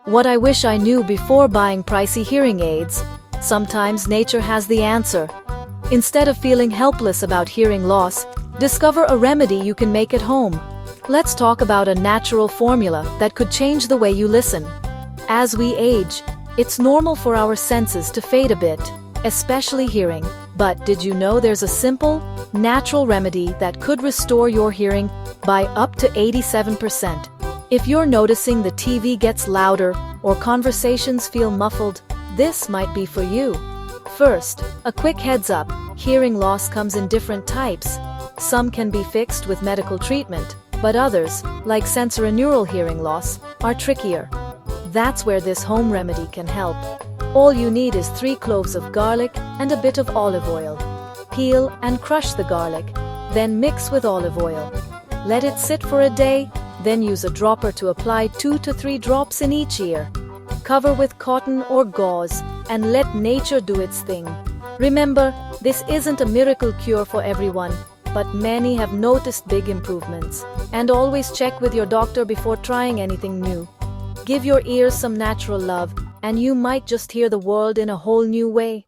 What I wish I knew before buying pricey hearing aids. Sometimes nature has the answer. Instead of feeling helpless about hearing loss, discover a remedy you can make at home. Let's talk about a natural formula that could change the way you listen. As we age, it's normal for our senses to fade a bit, especially hearing. But did you know there's a simple, natural remedy that could restore your hearing by up to 87%? If you're noticing the TV gets louder or conversations feel muffled, this might be for you. First, a quick heads up: hearing loss comes in different types. Some can be fixed with medical treatment, but others, like sensorineural hearing loss, are trickier. That's where this home remedy can help. All you need is 3 cloves of garlic and a bit of olive oil. Peel and crush the garlic, then mix with olive oil. Let it sit for a day, then use a dropper to apply 2 to 3 drops in each ear. Cover with cotton or gauze and let nature do its thing. Remember, this isn't a miracle cure for everyone, but many have noticed big improvements. And always check with your doctor before trying anything new. Give your ears some natural love, and you might just hear the world in a whole new way.